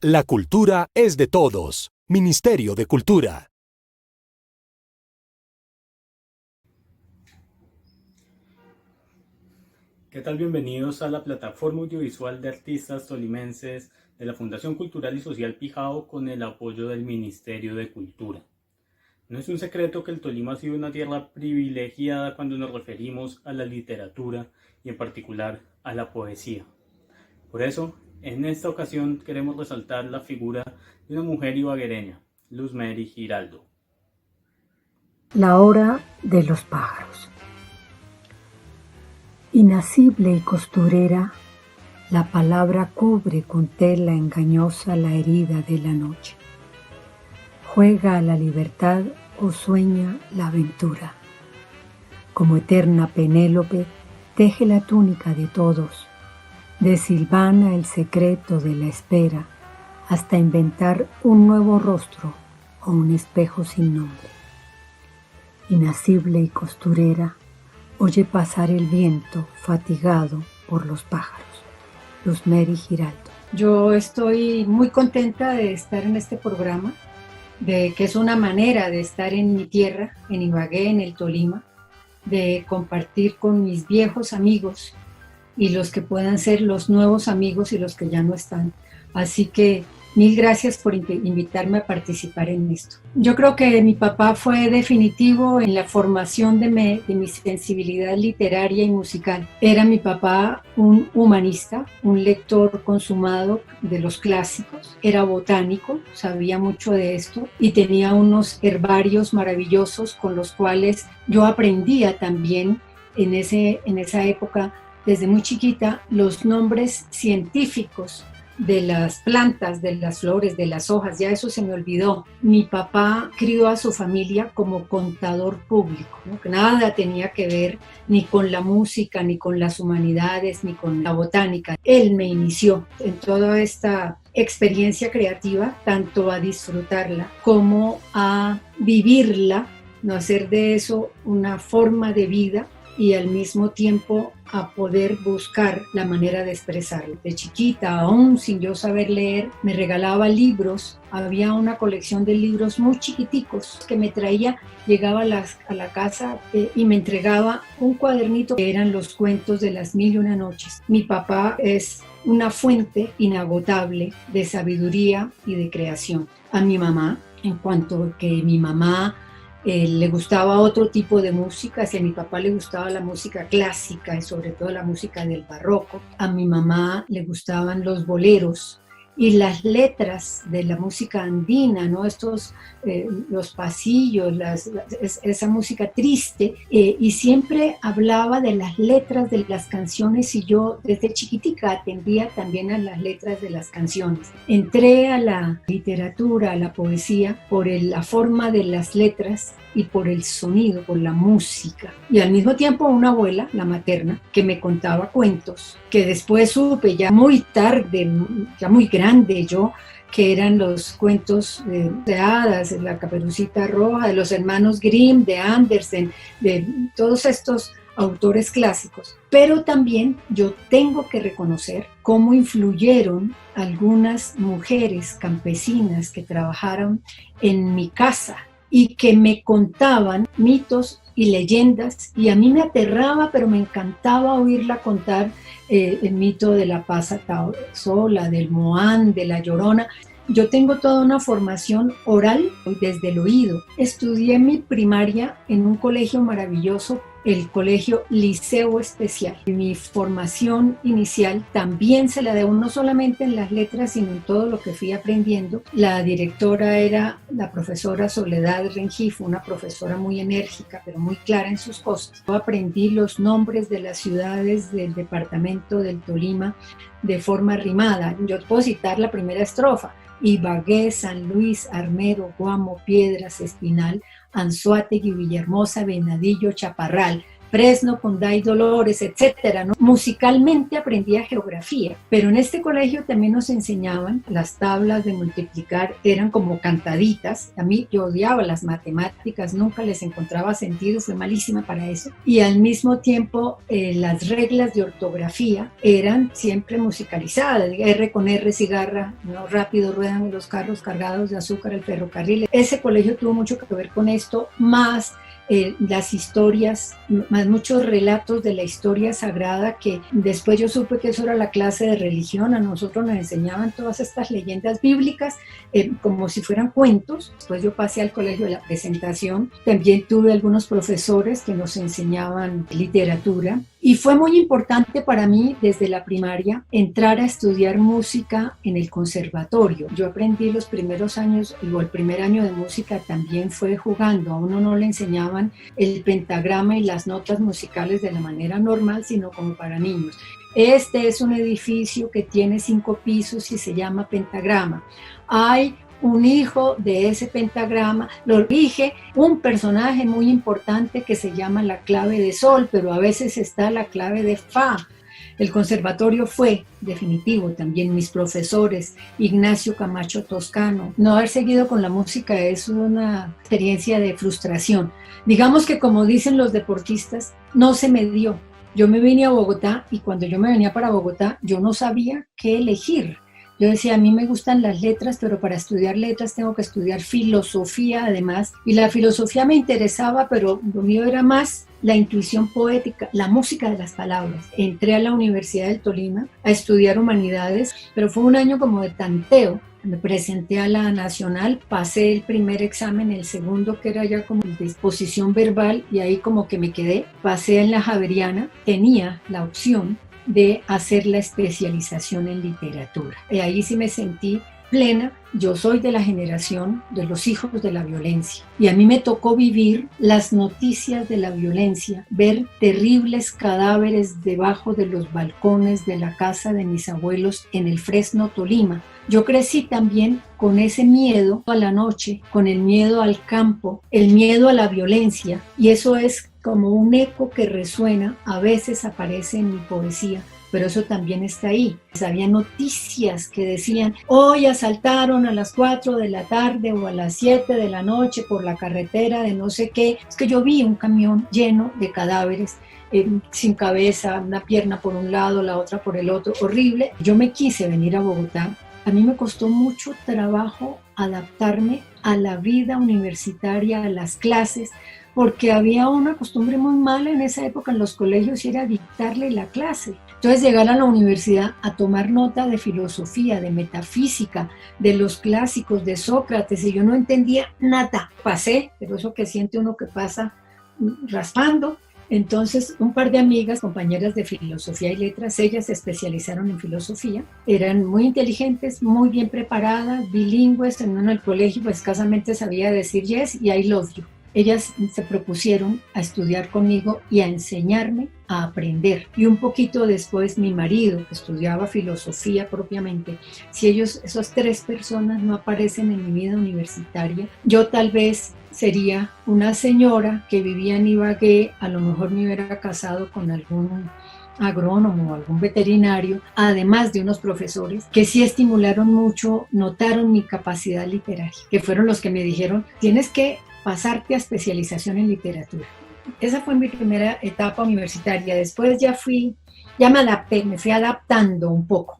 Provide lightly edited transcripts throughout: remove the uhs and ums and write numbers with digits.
La cultura es de todos. Ministerio de Cultura. ¿Qué tal? Bienvenidos a la plataforma audiovisual de artistas tolimenses de la Fundación Cultural y Social Pijao con el apoyo del Ministerio de Cultura. No es un secreto que el Tolima ha sido una tierra privilegiada cuando nos referimos a la literatura y en particular a la poesía. Por eso, en esta ocasión queremos resaltar la figura de una mujer ibaguereña, Luz Mary Giraldo. La hora de los pájaros. Inasible y costurera, la palabra cubre con tela engañosa la herida de la noche. Juega a la libertad o sueña la aventura. Como eterna Penélope, teje la túnica de todos, desilvana el secreto de la espera hasta inventar un nuevo rostro o un espejo sin nombre. Inasible y costurera, oye pasar el viento fatigado por los pájaros. Luz Mary Giraldo. Yo estoy muy contenta de estar en este programa, de que es una manera de estar en mi tierra, en Ibagué, en el Tolima, de compartir con mis viejos amigos y los que puedan ser los nuevos amigos y los que ya no están. Así que mil gracias por invitarme a participar en esto. Yo creo que mi papá fue definitivo en la formación de mi sensibilidad literaria y musical. Era mi papá un humanista, un lector consumado de los clásicos, era botánico, sabía mucho de esto y tenía unos herbarios maravillosos con los cuales yo aprendía también en esa época, desde muy chiquita, los nombres científicos de las plantas, de las flores, de las hojas, ya eso se me olvidó. Mi papá crió a su familia como contador público, ¿no? Que nada tenía que ver ni con la música, ni con las humanidades, ni con la botánica. Él me inició en toda esta experiencia creativa, tanto a disfrutarla como a vivirla, no hacer de eso una forma de vida y al mismo tiempo a poder buscar la manera de expresarlo. De chiquita, aún sin yo saber leer, me regalaba libros. Había una colección de libros muy chiquiticos que me traía, llegaba a la casa y me entregaba un cuadernito que eran los cuentos de las 1001 noches. Mi papá es una fuente inagotable de sabiduría y de creación. A mi mamá, en cuanto que mi mamá le gustaba otro tipo de música, si a mi papá le gustaba la música clásica y sobre todo la música del barroco, a mi mamá le gustaban los boleros y las letras de la música andina, ¿no? Los pasillos, esa música triste, y siempre hablaba de las letras de las canciones y yo desde chiquitica atendía también a las letras de las canciones. Entré a la literatura, a la poesía, por la forma de las letras y por el sonido, por la música. Y al mismo tiempo una abuela, la materna, que me contaba cuentos, que después supe ya muy tarde, ya muy grande yo, que eran los cuentos de hadas, la Caperucita Roja, de los hermanos Grimm, de Andersen, de todos estos autores clásicos. Pero también yo tengo que reconocer cómo influyeron algunas mujeres campesinas que trabajaron en mi casa y que me contaban mitos y leyendas, y a mí me aterraba, pero me encantaba oírla contar el mito de la Pasa Sola, del Moán, de la Llorona. Yo tengo toda una formación oral desde el oído. Estudié mi primaria en un colegio maravilloso, el colegio Liceo Especial. Mi formación inicial también se la debo no solamente en las letras, sino en todo lo que fui aprendiendo. La directora era la profesora Soledad Rengifo, una profesora muy enérgica, pero muy clara en sus cosas. Yo aprendí los nombres de las ciudades del departamento del Tolima de forma rimada. Yo puedo citar la primera estrofa: Ibagué, San Luis, Armero, Guamo, Piedras, Espinal, Anzoátegui, Villahermosa, Venadillo, Chaparral. Fresno, Condá y Dolores, etcétera, ¿no? Musicalmente aprendía geografía, pero en este colegio también nos enseñaban las tablas de multiplicar, eran como cantaditas. A mí yo odiaba las matemáticas, nunca les encontraba sentido, fue malísima para eso. Y al mismo tiempo las reglas de ortografía eran siempre musicalizadas, R con R, cigarra, ¿no? Rápido ruedan los carros cargados de azúcar, el ferrocarril. Ese colegio tuvo mucho que ver con esto, más las historias, más muchos relatos de la historia sagrada, que después yo supe que eso era la clase de religión. A nosotros nos enseñaban todas estas leyendas bíblicas como si fueran cuentos. Después yo pasé al colegio de la Presentación, también tuve algunos profesores que nos enseñaban literatura, y fue muy importante para mí desde la primaria entrar a estudiar música en el conservatorio. Yo aprendí los primeros años, o el primer año de música también fue jugando. A uno no le enseñaban el pentagrama y las notas musicales de la manera normal, sino como para niños. Este es un edificio que tiene 5 pisos y se llama pentagrama. Hay un hijo de ese pentagrama, lo rige un personaje muy importante que se llama la clave de sol, pero a veces está la clave de fa. El conservatorio fue definitivo también. Mis profesores, Ignacio Camacho Toscano. No haber seguido con la música es una experiencia de frustración. Digamos que, como dicen los deportistas, no se me dio. Yo me vine a Bogotá, y cuando yo me venía para Bogotá, yo no sabía qué elegir. Yo decía, a mí me gustan las letras, pero para estudiar letras tengo que estudiar filosofía además. Y la filosofía me interesaba, pero lo mío era más la intuición poética, la música de las palabras. Entré a la Universidad del Tolima a estudiar humanidades, pero fue un año como de tanteo. Me presenté a la nacional, pasé el primer examen, el segundo, que era ya como disposición verbal, y ahí como que me quedé. Pasé en la Javeriana, tenía la opción de hacer la especialización en literatura. Y ahí sí me sentí plena. Yo soy de la generación de los hijos de la violencia, y a mí me tocó vivir las noticias de la violencia, ver terribles cadáveres debajo de los balcones de la casa de mis abuelos en el Fresno, Tolima. Yo crecí también con ese miedo a la noche, con el miedo al campo, el miedo a la violencia, y eso es como un eco que resuena, a veces aparece en mi poesía, pero eso también está ahí. Había noticias que decían, hoy asaltaron a las 4 de la tarde o a las 7 de la noche por la carretera de no sé qué. Es que yo vi un camión lleno de cadáveres, sin cabeza, una pierna por un lado, la otra por el otro, horrible. Yo me quise venir a Bogotá. A mí me costó mucho trabajo adaptarme a la vida universitaria, a las clases, porque había una costumbre muy mala en esa época en los colegios, y era dictarle la clase. Entonces llegar a la universidad a tomar nota de filosofía, de metafísica, de los clásicos, de Sócrates, y yo no entendía nada. Pasé, pero eso que siente uno que pasa raspando. Entonces un par de amigas, compañeras de filosofía y letras, ellas se especializaron en filosofía, eran muy inteligentes, muy bien preparadas, bilingües. En el colegio pues escasamente sabía decir yes y I love you. Ellas se propusieron a estudiar conmigo y a enseñarme a aprender. Y un poquito después mi marido, que estudiaba filosofía propiamente, si esas 3 personas no aparecen en mi vida universitaria, yo tal vez sería una señora que vivía en Ibagué, a lo mejor me hubiera casado con algún agrónomo o algún veterinario, además de unos profesores que sí estimularon mucho, notaron mi capacidad literaria, que fueron los que me dijeron, tienes que pasarte a especialización en literatura. Esa fue mi primera etapa universitaria. Después ya me adapté, me fui adaptando un poco.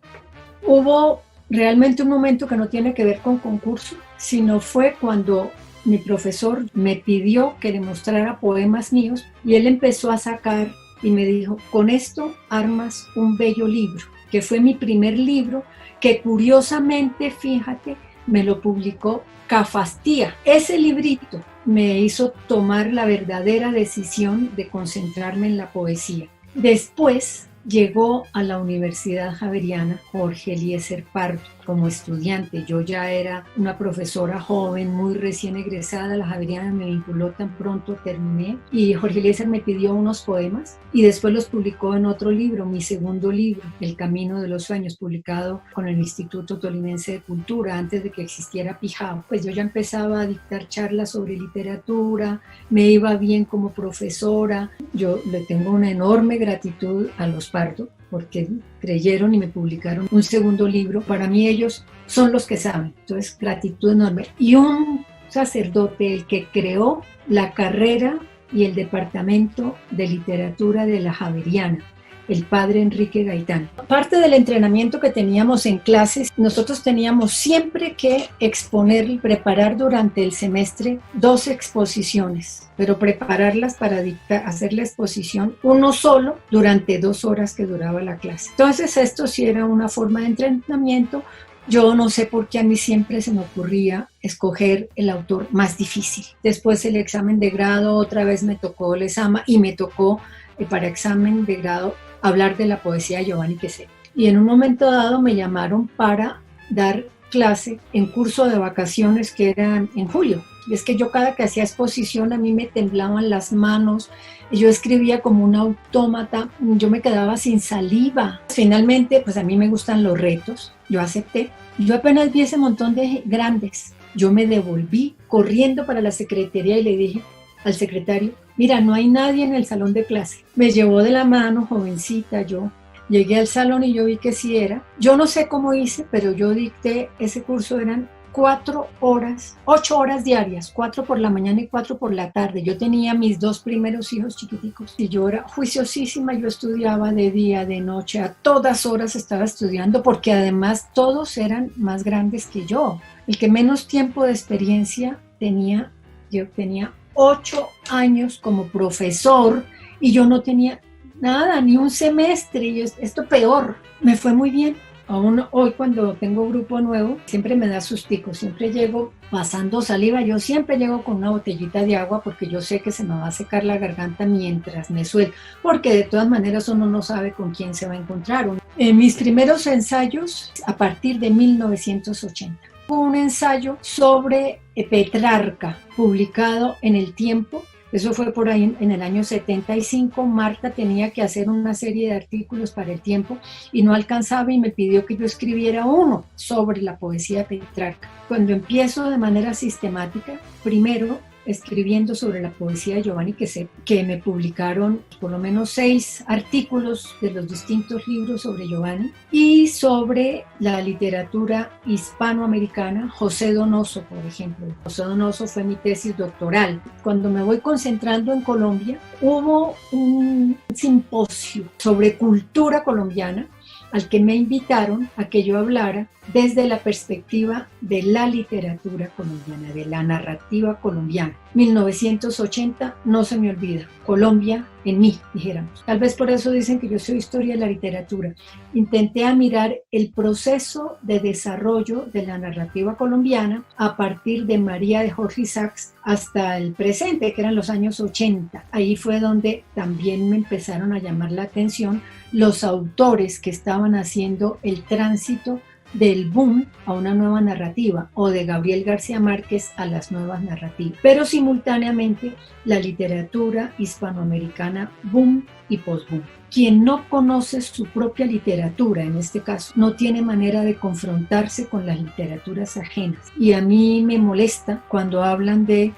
Hubo realmente un momento que no tiene que ver con concurso, sino fue cuando mi profesor me pidió que le mostrara poemas míos, y él empezó a sacar y me dijo, con esto armas un bello libro, que fue mi primer libro, que curiosamente, fíjate, me lo publicó Cafastía. Ese librito me hizo tomar la verdadera decisión de concentrarme en la poesía. Después llegó a la Universidad Javeriana Jorge Eliezer Pardo, como estudiante. Yo ya era una profesora joven, muy recién egresada. La Javeriana me vinculó tan pronto terminé. Y Jorge Eliezer me pidió unos poemas y después los publicó en otro libro, mi segundo libro, El Camino de los Sueños, publicado con el Instituto Tolimense de Cultura antes de que existiera Pijao. Pues yo ya empezaba a dictar charlas sobre literatura, me iba bien como profesora. Yo le tengo una enorme gratitud a los Pardo porque creyeron y me publicaron un segundo libro. Para mí ellos son los que saben, entonces gratitud enorme. Y un sacerdote, el que creó la carrera y el departamento de literatura de la Javeriana, el padre Enrique Gaitán. Parte del entrenamiento que teníamos en clases, nosotros teníamos siempre que exponer y preparar durante el semestre 2 exposiciones, pero prepararlas para hacer la exposición uno solo durante 2 horas que duraba la clase. Entonces esto sí era una forma de entrenamiento. Yo no sé por qué a mí siempre se me ocurría escoger el autor más difícil. Después el examen de grado, otra vez me tocó Lezama y me tocó para examen de grado hablar de la poesía de Giovanni Quesé. Y en un momento dado me llamaron para dar clase en curso de vacaciones que eran en julio. Y es que yo cada que hacía exposición a mí me temblaban las manos, yo escribía como un autómata, yo me quedaba sin saliva. Finalmente, pues a mí me gustan los retos, yo acepté. Yo apenas vi ese montón de grandes, yo me devolví corriendo para la secretaría y le dije al secretario, mira, no hay nadie en el salón de clase. Me llevó de la mano, jovencita, yo llegué al salón y yo vi que sí era. Yo no sé cómo hice, pero yo dicté ese curso, eran 4 horas, 8 horas diarias, 4 por la mañana y 4 por la tarde. Yo tenía mis 2 primeros hijos chiquiticos y yo era juiciosísima, yo estudiaba de día, de noche, a todas horas estaba estudiando porque además todos eran más grandes que yo. El que menos tiempo de experiencia tenía, yo tenía 8 años como profesor y yo no tenía nada, ni un semestre, y esto peor, me fue muy bien. Aún hoy cuando tengo grupo nuevo, siempre me da sustico, siempre llego pasando saliva, yo siempre llego con una botellita de agua porque yo sé que se me va a secar la garganta mientras me suelto, porque de todas maneras uno no sabe con quién se va a encontrar. En mis primeros ensayos, a partir de 1980, hubo un ensayo sobre Petrarca, publicado en El Tiempo. Eso fue por ahí en el año 75. Marta tenía que hacer una serie de artículos para El Tiempo y no alcanzaba y me pidió que yo escribiera uno sobre la poesía de Petrarca. Cuando empiezo de manera sistemática, primero escribiendo sobre la poesía de Giovanni Quesé, que me publicaron por lo menos 6 artículos de los distintos libros sobre Giovanni, y sobre la literatura hispanoamericana, José Donoso, por ejemplo. José Donoso fue mi tesis doctoral. Cuando me voy concentrando en Colombia, hubo un simposio sobre cultura colombiana al que me invitaron a que yo hablara desde la perspectiva de la literatura colombiana, de la narrativa colombiana. 1980 no se me olvida. Colombia en mí, dijéramos. Tal vez por eso dicen que yo soy historia de la literatura. Intenté mirar el proceso de desarrollo de la narrativa colombiana a partir de María de Jorge Isaacs hasta el presente, que eran los años 80. Ahí fue donde también me empezaron a llamar la atención los autores que estaban haciendo el tránsito del boom a una nueva narrativa, o de Gabriel García Márquez a las nuevas narrativas, pero simultáneamente la literatura hispanoamericana boom y post-boom. Quien no conoce su propia literatura, en este caso, no tiene manera de confrontarse con las literaturas ajenas. Y a mí me molesta cuando hablan de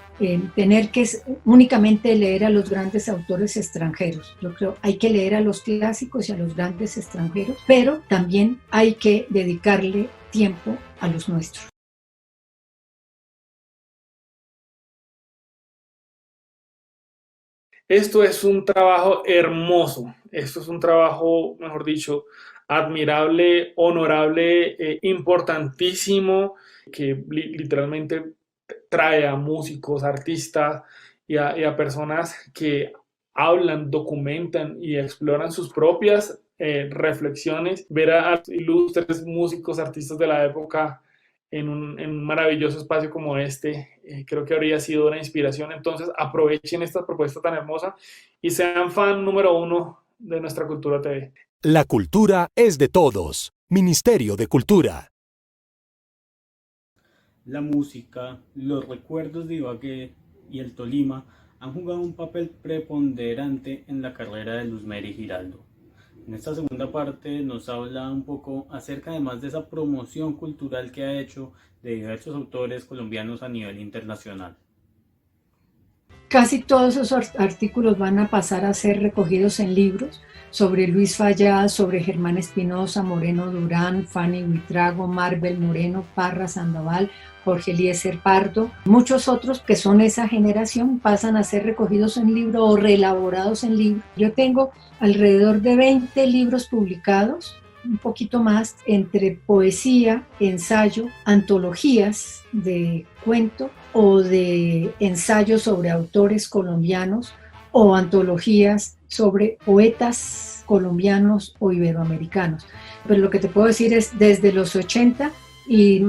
tener que únicamente leer a los grandes autores extranjeros. Yo creo hay que leer a los clásicos y a los grandes extranjeros, pero también hay que dedicarle tiempo a los nuestros. Esto es un trabajo hermoso, esto es un trabajo, mejor dicho, admirable, honorable, importantísimo, que literalmente trae a músicos, artistas y a personas que hablan, documentan y exploran sus propias reflexiones. Ver a ilustres músicos, artistas de la época en un maravilloso espacio como este, creo que habría sido una inspiración. Entonces aprovechen esta propuesta tan hermosa y sean fan número 1 de Nuestra Cultura TV. La cultura es de todos. Ministerio de Cultura. la música, los recuerdos de Ibagué y el Tolima han jugado un papel preponderante en la carrera de Luz Mary Giraldo. En esta segunda parte nos habla un poco acerca además de esa promoción cultural que ha hecho de diversos autores colombianos a nivel internacional. Casi todos esos artículos van a pasar a ser recogidos en libros sobre Luis Fallada, sobre Germán Espinosa, Moreno Durán, Fanny Buitrago, Marvel Moreno, Parra Sandoval, Jorge Eliezer Pardo. Muchos otros que son esa generación pasan a ser recogidos en libro o reelaborados en libro. Yo tengo alrededor de 20 libros publicados, un poquito más, entre poesía, ensayo, antologías de cuento o de ensayos sobre autores colombianos o antologías sobre poetas colombianos o iberoamericanos. Pero lo que te puedo decir es desde los 80 y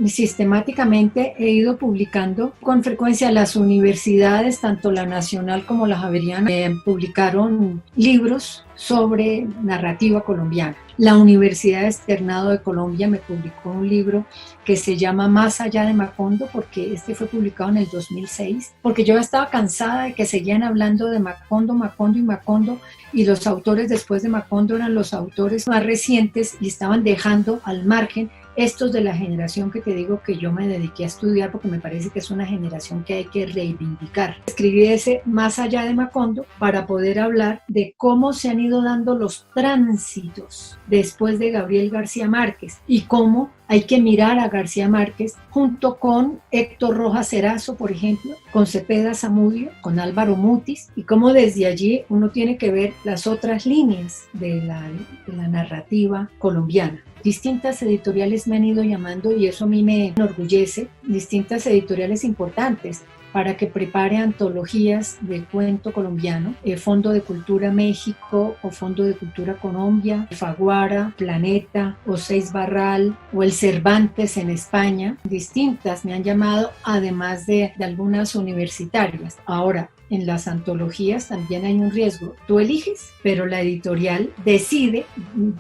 sistemáticamente he ido publicando con frecuencia. Las universidades, tanto la nacional como la javeriana, publicaron libros sobre narrativa colombiana. La Universidad Externado de Colombia me publicó un libro que se llama Más allá de Macondo, porque este fue publicado en el 2006, porque yo estaba cansada de que seguían hablando de Macondo, Macondo y Macondo, y los autores después de Macondo eran los autores más recientes y estaban dejando al margen estos de la generación que te digo que yo me dediqué a estudiar, porque me parece que es una generación que hay que reivindicar. Escribí ese Más allá de Macondo para poder hablar de cómo se han ido dando los tránsitos después de Gabriel García Márquez y cómo hay que mirar a García Márquez junto con Héctor Rojas Erazo, por ejemplo, con Cepeda Zamudio, con Álvaro Mutis, y cómo desde allí uno tiene que ver las otras líneas de la narrativa colombiana. Distintas editoriales me han ido llamando y eso a mí me enorgullece, distintas editoriales importantes, para que prepare antologías de cuento colombiano, Fondo de Cultura México o Fondo de Cultura Colombia, Faguara, Planeta o Seis Barral o el Cervantes en España. Distintas me han llamado, además de algunas universitarias. Ahora, en las antologías también hay un riesgo. Tú eliges, pero la editorial decide,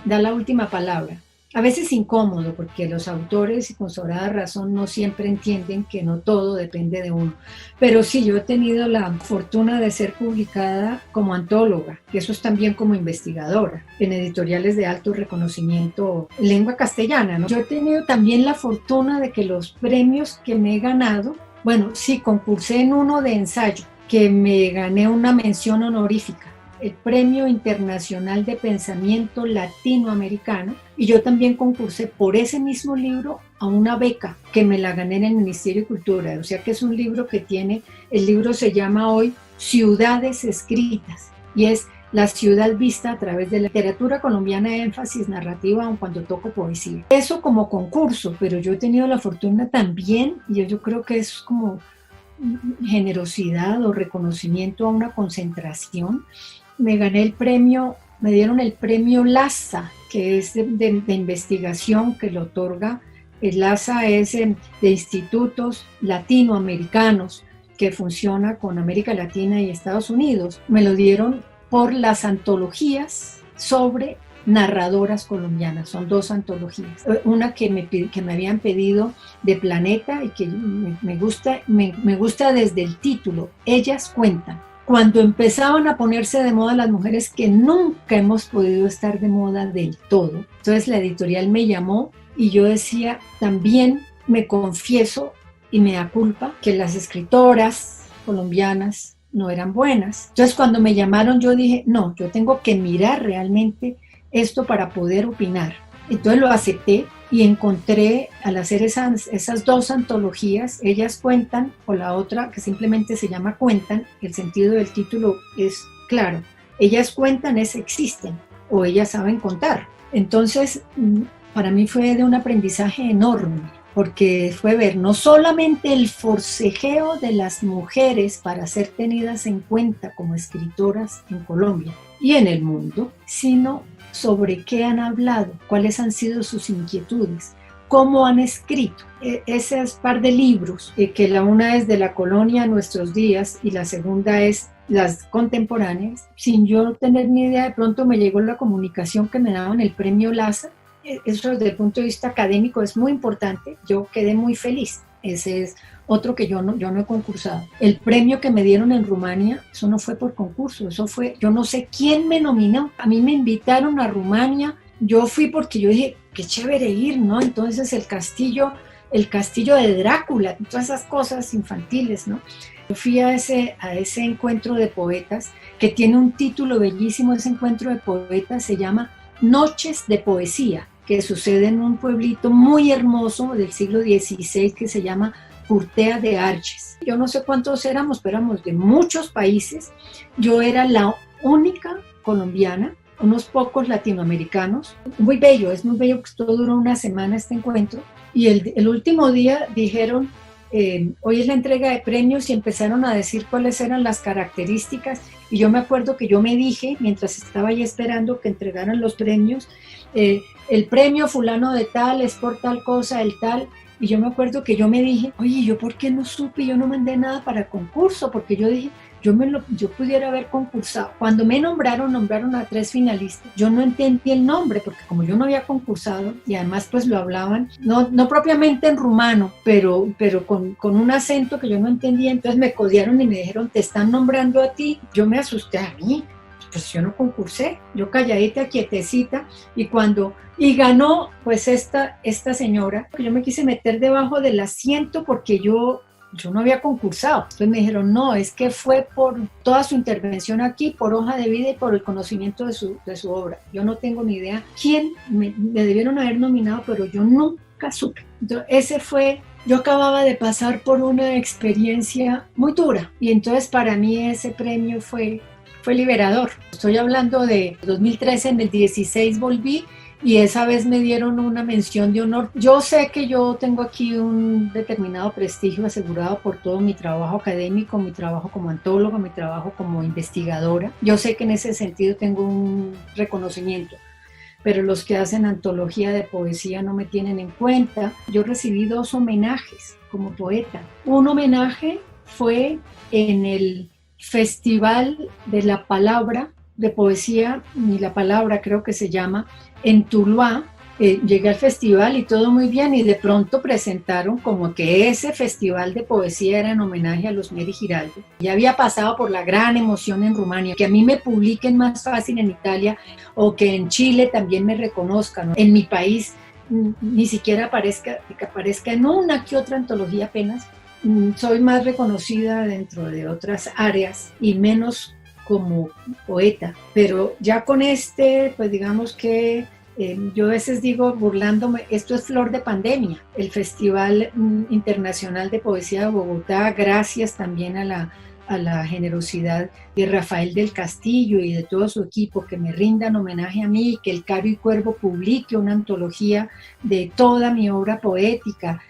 da la última palabra. A veces incómodo, porque los autores, y con sobrada razón, no siempre entienden que no todo depende de uno. Pero sí, yo he tenido la fortuna de ser publicada como antóloga, y eso es también como investigadora, en editoriales de alto reconocimiento en lengua castellana, ¿no? Yo he tenido también la fortuna de que los premios que me he ganado, bueno, sí, concursé en uno de ensayo, que me gané una mención honorífica, el Premio Internacional de Pensamiento Latinoamericano, y yo también concursé por ese mismo libro a una beca que me la gané en el Ministerio de Cultura. O sea que es un libro que tiene, el libro se llama hoy Ciudades Escritas y es la ciudad vista a través de la literatura colombiana de énfasis narrativa, aun cuando toco poesía. Eso como concurso, pero yo he tenido la fortuna también, y yo creo que es como generosidad o reconocimiento a una concentración. Me gané el premio, me dieron el premio LASA, que es de investigación que lo otorga. El LASA es de institutos latinoamericanos que funciona con América Latina y Estados Unidos. Me lo dieron por las antologías sobre narradoras colombianas. Son 2 antologías. Una que me habían pedido de Planeta y que me gusta desde el título. Ellas cuentan. Cuando empezaban a ponerse de moda las mujeres que nunca hemos podido estar de moda del todo. Entonces la editorial me llamó y yo decía, también me confieso y me da culpa que las escritoras colombianas no eran buenas. Entonces cuando me llamaron yo dije, no, yo tengo que mirar realmente esto para poder opinar. Entonces lo acepté y encontré, al hacer esas 2 antologías, Ellas Cuentan, o la otra que simplemente se llama Cuentan, el sentido del título es claro, ellas cuentan es existen, o ellas saben contar. Entonces, para mí fue de un aprendizaje enorme, porque fue ver no solamente el forcejeo de las mujeres para ser tenidas en cuenta como escritoras en Colombia y en el mundo, sino sobre qué han hablado, cuáles han sido sus inquietudes, cómo han escrito. Esas par de libros, que la una es de la colonia a nuestros días y la segunda es las contemporáneas, sin yo tener ni idea, de pronto me llegó la comunicación que me daban el premio LASA. Eso desde el punto de vista académico es muy importante, yo quedé muy feliz. ese es otro que yo no he concursado. El premio que me dieron en Rumania, eso no fue por concurso, eso fue, yo no sé quién me nominó. A mí me invitaron a Rumania, yo fui porque yo dije, qué chévere ir, ¿no? Entonces el castillo de Drácula, todas esas cosas infantiles, ¿no? Yo fui a ese encuentro de poetas, que tiene un título bellísimo. Ese encuentro de poetas se llama Noches de Poesía, que sucede en un pueblito muy hermoso del siglo XVI que se llama Curtea de Arges. Yo no sé cuántos éramos, pero éramos de muchos países. Yo era la única colombiana, unos pocos latinoamericanos. Muy bello, es muy bello, que todo duró una semana este encuentro. Y el último día dijeron, hoy es la entrega de premios, y empezaron a decir cuáles eran las características. Y yo me acuerdo que yo me dije, mientras estaba ahí esperando que entregaran los premios, el premio fulano de tal es por tal cosa, el tal. Y yo me acuerdo que yo me dije, oye, ¿yo por qué no supe? Yo no mandé nada para concurso, porque yo dije, yo pudiera haber concursado. Cuando me nombraron a 3 finalistas, yo no entendí el nombre, porque como yo no había concursado, y además pues lo hablaban, no propiamente en rumano, pero con un acento que yo no entendía. Entonces me codearon y me dijeron, te están nombrando a ti. Yo me asusté, a mí, pues yo no concursé, yo calladita, quietecita, y ganó pues esta señora. Yo me quise meter debajo del asiento porque yo no había concursado. Entonces me dijeron, no, es que fue por toda su intervención aquí, por hoja de vida y por el conocimiento de su obra. Yo no tengo ni idea quién me debieron haber nominado, pero yo nunca supe. Entonces yo acababa de pasar por una experiencia muy dura, y entonces para mí ese premio fue liberador. Estoy hablando de 2013, en el 16 volví, y esa vez me dieron una mención de honor. Yo sé que yo tengo aquí un determinado prestigio asegurado por todo mi trabajo académico, mi trabajo como antóloga, mi trabajo como investigadora. Yo sé que en ese sentido tengo un reconocimiento, pero los que hacen antología de poesía no me tienen en cuenta. Yo recibí 2 homenajes como poeta. Un homenaje fue en el Festival de la Palabra, de Poesía y la Palabra creo que se llama, en Tuluá. Llegué al festival y todo muy bien, y de pronto presentaron como que ese festival de poesía era en homenaje a los Meri Giraldo. Ya había pasado por la gran emoción en Rumania, que a mí me publiquen más fácil en Italia, o que en Chile también me reconozcan, ¿no? En mi país ni siquiera que aparezca en una que otra antología apenas. Soy más reconocida dentro de otras áreas y menos como poeta, pero ya con pues digamos que yo a veces digo, burlándome, esto es flor de pandemia. El Festival Internacional de Poesía de Bogotá, gracias también a la generosidad de Rafael del Castillo y de todo su equipo, que me rindan homenaje a mí, que el Caro y Cuervo publique una antología de toda mi obra poética,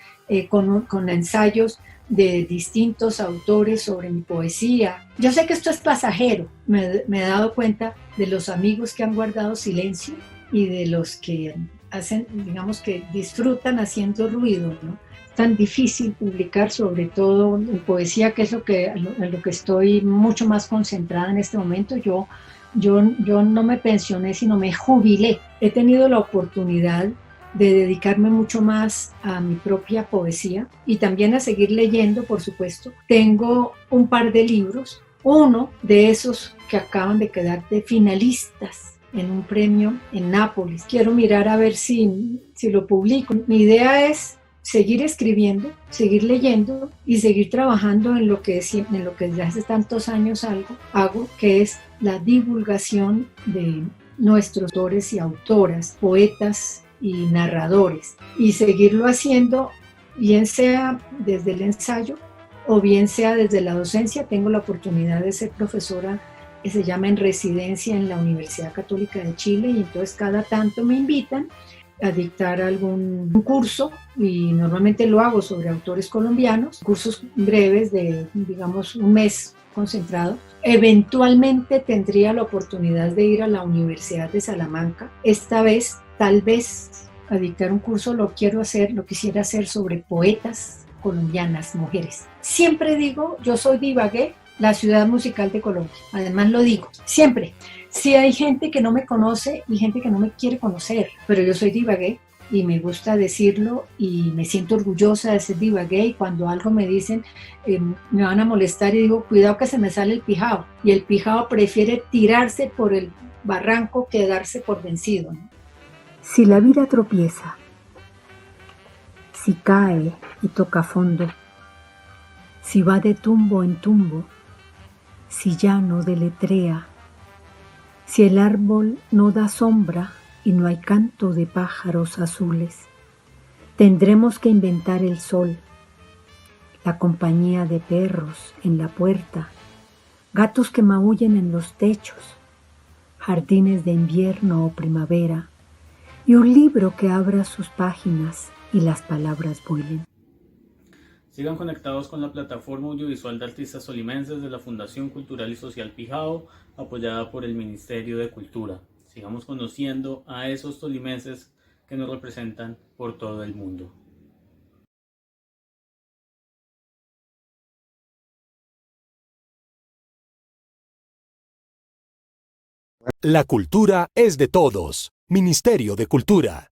con ensayos de distintos autores sobre mi poesía. Yo sé que esto es pasajero, me he dado cuenta de los amigos que han guardado silencio y de los que hacen, digamos, que disfrutan haciendo ruido, ¿no? Es tan difícil publicar, sobre todo en poesía, que es en lo que estoy mucho más concentrada en este momento. Yo no me pensioné, sino me jubilé. He tenido la oportunidad de dedicarme mucho más a mi propia poesía y también a seguir leyendo, por supuesto. Tengo un par de libros, uno de esos que acaban de quedar de finalistas en un premio en Nápoles. Quiero mirar a ver si lo publico. Mi idea es seguir escribiendo, seguir leyendo y seguir trabajando en lo que desde hace tantos años hago, que es la divulgación de nuestros autores y autoras, poetas y narradores, y seguirlo haciendo, bien sea desde el ensayo o bien sea desde la docencia. Tengo la oportunidad de ser profesora, que se llama en residencia en la Universidad Católica de Chile, y entonces cada tanto me invitan a dictar algún curso, y normalmente lo hago sobre autores colombianos, cursos breves de, digamos, un mes concentrado. Eventualmente tendría la oportunidad de ir a la Universidad de Salamanca. Esta vez, tal vez, a dictar un curso. Lo quisiera hacer sobre poetas colombianas, mujeres. Siempre digo, yo soy de Ibagué, la ciudad musical de Colombia. Además lo digo, siempre. Sí hay gente que no me conoce y gente que no me quiere conocer, pero yo soy de Ibagué, y me gusta decirlo y me siento orgullosa de ser diva gay. Cuando algo me dicen, me van a molestar y digo, cuidado que se me sale el pijao. Y el pijao prefiere tirarse por el barranco que darse por vencido, ¿no? Si la vida tropieza, si cae y toca fondo, si va de tumbo en tumbo, si ya no deletrea, si el árbol no da sombra y no hay canto de pájaros azules, tendremos que inventar el sol, la compañía de perros en la puerta, gatos que maullen en los techos, jardines de invierno o primavera, y un libro que abra sus páginas y las palabras vuelen. Sigan conectados con la plataforma audiovisual de artistas tolimenses de la Fundación Cultural y Social Pijao, apoyada por el Ministerio de Cultura. Sigamos conociendo a esos tolimenses que nos representan por todo el mundo. La cultura es de todos. Ministerio de Cultura.